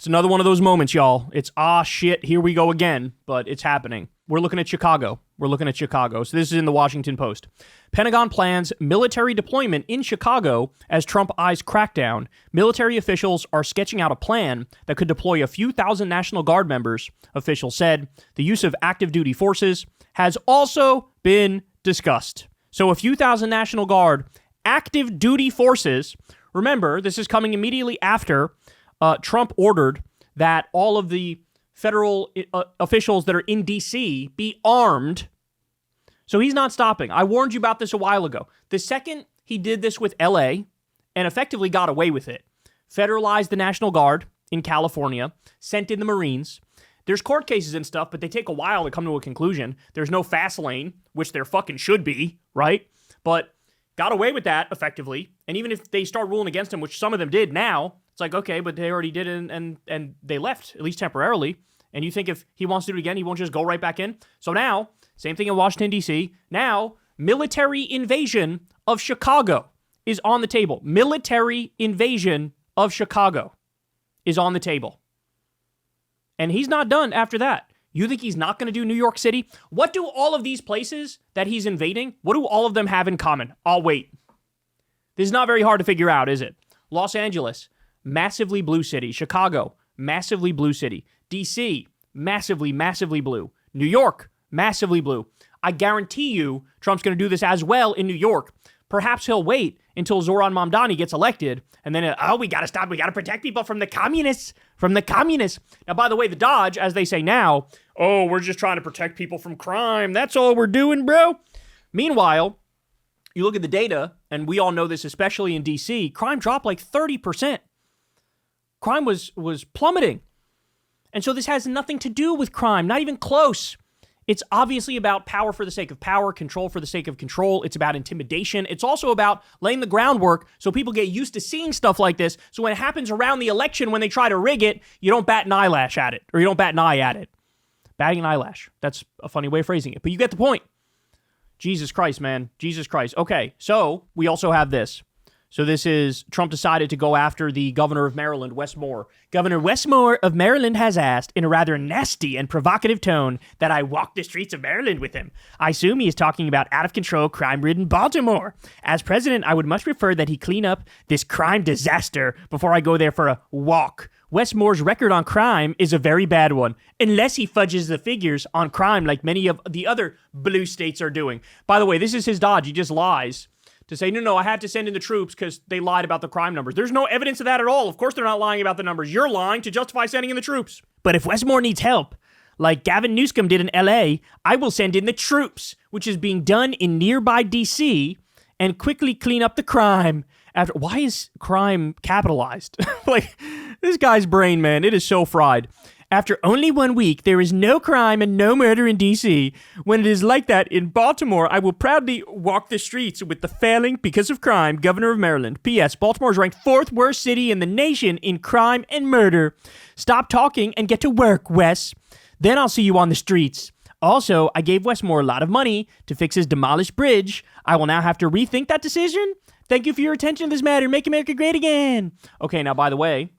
It's another one of those moments, y'all. It's, shit, here we go again, but it's happening. We're looking at Chicago. So this is in the Washington Post. Pentagon plans military deployment in Chicago as Trump eyes crackdown. Military officials are sketching out a plan that could deploy a few thousand National Guard members, officials said. The use of active duty forces has also been discussed. So a few thousand National Guard active duty forces. Remember, this is coming immediately after Trump ordered that all of the federal officials that are in D.C. be armed. So he's not stopping. I warned you about this a while ago. The second he did this with L.A. and effectively got away with it, federalized the National Guard in California, sent in the Marines. There's court cases and stuff, but they take a while to come to a conclusion. There's no fast lane, which there fucking should be, right? But got away with that effectively. And even if they start ruling against him, which some of them did now, it's like, okay, but they already did it and they left, at least temporarily. And you think if he wants to do it again, he won't just go right back in? So now, same thing in Washington, D.C. Now, military invasion of Chicago is on the table. Military invasion of Chicago is on the table. And he's not done after that. You think he's not going to do New York City? What do all of these places that he's invading, what do all of them have in common? I'll wait. This is not very hard to figure out, is it? Los Angeles, massively blue city. Chicago, massively blue city. D.C., massively, massively blue. New York, massively blue. I guarantee you Trump's going to do this as well in New York. Perhaps he'll wait until Zoran Mamdani gets elected, and then, we got to stop. We got to protect people from the communists. Now, by the way, the Dodge, as they say now, we're just trying to protect people from crime. That's all we're doing, bro. Meanwhile, you look at the data, and we all know this, especially in D.C., crime dropped like 30%. Crime was plummeting. And so this has nothing to do with crime, not even close. It's obviously about power for the sake of power, control for the sake of control. It's about intimidation. It's also about laying the groundwork so people get used to seeing stuff like this. So when it happens around the election, when they try to rig it, you don't bat an eyelash at it, or you don't bat an eye at it. Batting an eyelash. That's a funny way of phrasing it, but you get the point. Jesus Christ, man. Jesus Christ. Okay, so we also have this. So this is, Trump decided to go after the governor of Maryland, Wes Moore. Governor Wes Moore of Maryland has asked, in a rather nasty and provocative tone, that I walk the streets of Maryland with him. I assume he is talking about out-of-control, crime-ridden Baltimore. As president, I would much prefer that he clean up this crime disaster before I go there for a walk. Wes Moore's record on crime is a very bad one, unless he fudges the figures on crime like many of the other blue states are doing. By the way, this is his dodge. He just lies to say, no, I had to send in the troops because they lied about the crime numbers. There's no evidence of that at all. Of course they're not lying about the numbers. You're lying to justify sending in the troops. But if Wes Moore needs help, like Gavin Newsom did in L.A., I will send in the troops, which is being done in nearby D.C., and quickly clean up the crime. Why is crime capitalized? Like, this guy's brain, man, it is so fried. After only 1 week, there is no crime and no murder in D.C. When it is like that in Baltimore, I will proudly walk the streets with the failing, because of crime, governor of Maryland. P.S. Baltimore is ranked 4th worst city in the nation in crime and murder. Stop talking and get to work, Wes. Then I'll see you on the streets. Also, I gave Wes Moore a lot of money to fix his demolished bridge. I will now have to rethink that decision. Thank you for your attention to this matter. Make America great again. Okay, now, by the way,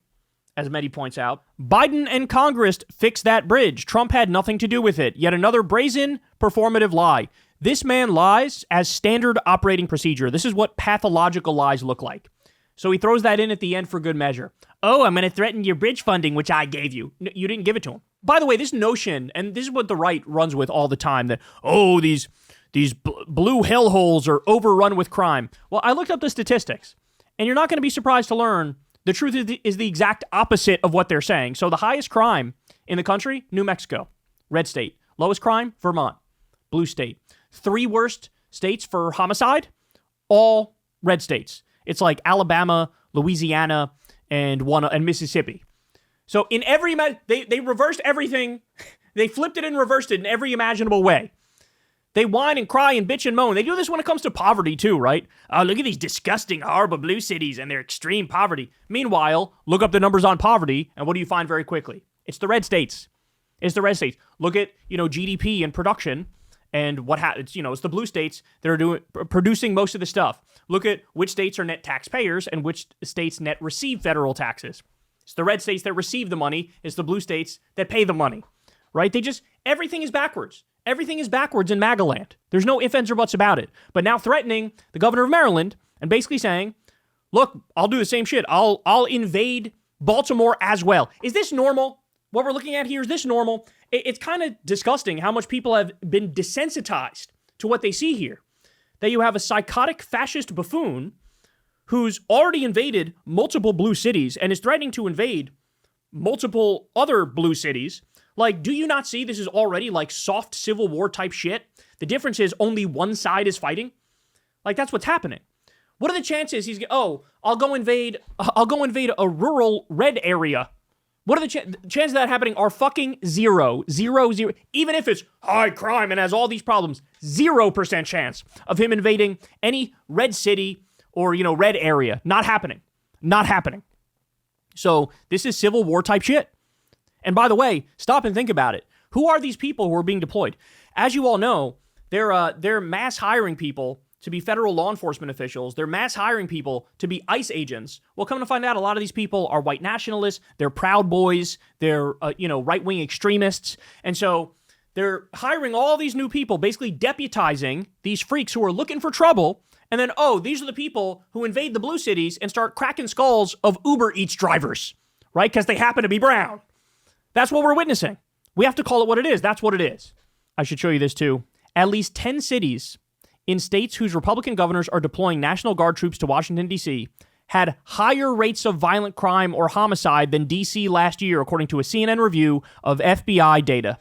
as Mehdi points out, Biden and Congress fixed that bridge. Trump had nothing to do with it. Yet another brazen, performative lie. This man lies as standard operating procedure. This is what pathological lies look like. So he throws that in at the end for good measure. I'm going to threaten your bridge funding, which I gave you. No, you didn't give it to him. By the way, this notion, and this is what the right runs with all the time, that, these blue hellholes are overrun with crime. Well, I looked up the statistics, and you're not going to be surprised to learn the truth is the exact opposite of what they're saying. So the highest crime in the country, New Mexico, red state. Lowest crime, Vermont, blue state. 3 worst states for homicide, all red states. It's like Alabama, Louisiana, and Mississippi. So in every, they reversed everything. They flipped it and reversed it in every imaginable way. They whine and cry and bitch and moan. They do this when it comes to poverty too, right? Look at these disgusting, horrible blue cities and their extreme poverty. Meanwhile, look up the numbers on poverty, and what do you find very quickly? It's the red states. Look at, GDP and production, and what happens. It's the blue states that are producing most of the stuff. Look at which states are net taxpayers and which states net receive federal taxes. It's the red states that receive the money. It's the blue states that pay the money, right? Everything is backwards. Everything is backwards in MAGA land. There's no ifs, ands, or buts about it. But now threatening the governor of Maryland and basically saying, look, I'll do the same shit. I'll invade Baltimore as well. Is this normal? What we're looking at here, is this normal? It's kind of disgusting how much people have been desensitized to what they see here. That you have a psychotic fascist buffoon who's already invaded multiple blue cities and is threatening to invade multiple other blue cities. Like, do you not see this is already like soft Civil War type shit? The difference is only one side is fighting. Like, that's what's happening. What are the chances I'll go invade a rural red area? What are the chances of that happening are fucking zero. Even if it's high crime and has all these problems, 0% chance of him invading any red city or, red area. Not happening. So this is Civil War type shit. And by the way, stop and think about it. Who are these people who are being deployed? As you all know, they're mass hiring people to be federal law enforcement officials. They're mass hiring people to be ICE agents. Well, come to find out, a lot of these people are white nationalists. They're Proud Boys. They're, right-wing extremists. And so they're hiring all these new people, basically deputizing these freaks who are looking for trouble. And then, these are the people who invade the blue cities and start cracking skulls of Uber Eats drivers, right? Because they happen to be brown. That's what we're witnessing. We have to call it what it is. That's what it is. I should show you this too. At least 10 cities in states whose Republican governors are deploying National Guard troops to Washington, D.C., had higher rates of violent crime or homicide than D.C. last year, according to a CNN review of FBI data.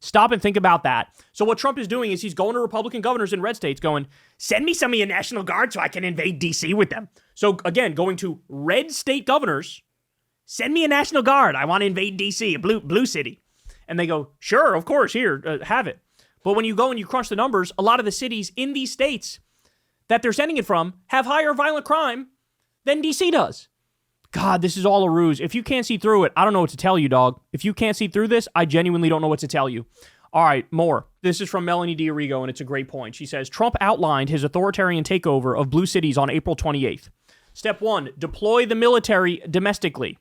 Stop and think about that. So what Trump is doing is he's going to Republican governors in red states going, send me some of your National Guard so I can invade D.C. with them. So again, going to red state governors, send me a National Guard. I want to invade D.C., a blue city. And they go, sure, of course, here, have it. But when you go and you crunch the numbers, a lot of the cities in these states that they're sending it from have higher violent crime than D.C. does. God, this is all a ruse. If you can't see through it, I don't know what to tell you, dog. If you can't see through this, I genuinely don't know what to tell you. All right, more. This is from Melanie D'Arrigo, and it's a great point. She says, Trump outlined his authoritarian takeover of blue cities on April 28th. Step 1, deploy the military domestically.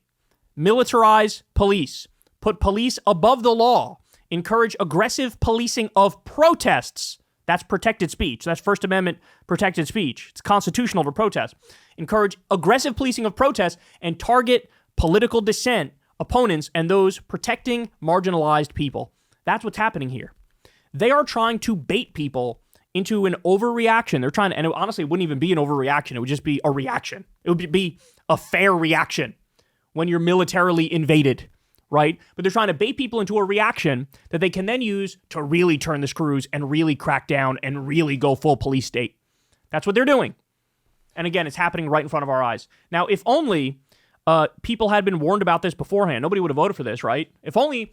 Militarize police. Put police above the law. Encourage aggressive policing of protests. That's protected speech. That's First Amendment protected speech. It's constitutional to protest. Encourage aggressive policing of protests and target political dissent, opponents, and those protecting marginalized people. That's what's happening here. They are trying to bait people into an overreaction. They're trying to, and it honestly wouldn't even be an overreaction. It would just be a reaction. It would be a fair reaction when you're militarily invaded. Right? But they're trying to bait people into a reaction that they can then use to really turn the screws and really crack down and really go full police state. That's what they're doing. And again, it's happening right in front of our eyes. Now, if only people had been warned about this beforehand, nobody would have voted for this, right? If only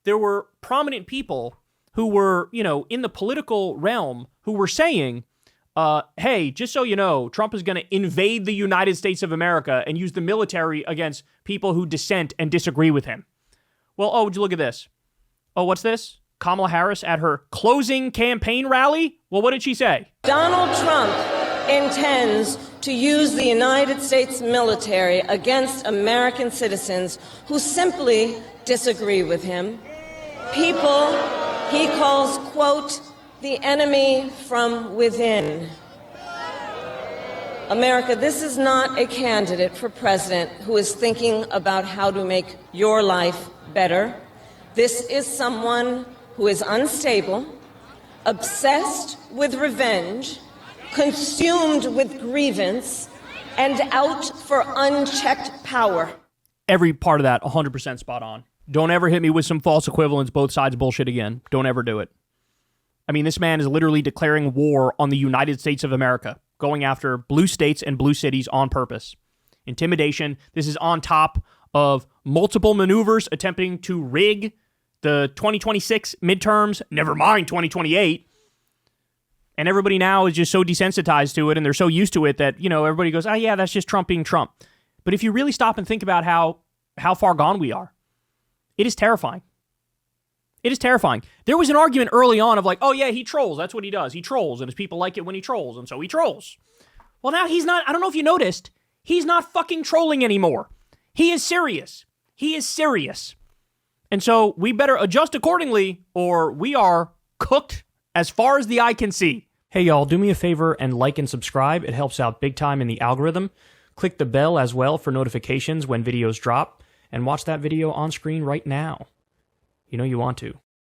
there were prominent people who were, in the political realm who were saying, hey, just so you know, Trump is going to invade the United States of America and use the military against people who dissent and disagree with him. Well, would you look at this? Oh, what's this? Kamala Harris at her closing campaign rally? Well, what did she say? Donald Trump intends to use the United States military against American citizens who simply disagree with him. People he calls, quote, the enemy from within. America, this is not a candidate for president who is thinking about how to make your life better. This is someone who is unstable, obsessed with revenge, consumed with grievance, and out for unchecked power. Every part of that, 100% spot on. Don't ever hit me with some false equivalence, both sides bullshit again. Don't ever do it. I mean, this man is literally declaring war on the United States of America, going after blue states and blue cities on purpose. Intimidation. This is on top of multiple maneuvers attempting to rig the 2026 midterms, never mind 2028. And everybody now is just so desensitized to it, and they're so used to it that, everybody goes, oh yeah, that's just Trump being Trump. But if you really stop and think about how far gone we are, it is terrifying. It is terrifying. There was an argument early on of like, oh yeah, he trolls. That's what he does. He trolls, and his people like it when he trolls, and so he trolls. Well, now he's not, I don't know if you noticed, he's not fucking trolling anymore. He is serious. He is serious. And so we better adjust accordingly, or we are cooked as far as the eye can see. Hey, y'all, do me a favor and like and subscribe. It helps out big time in the algorithm. Click the bell as well for notifications when videos drop, and watch that video on screen right now. You know you want to.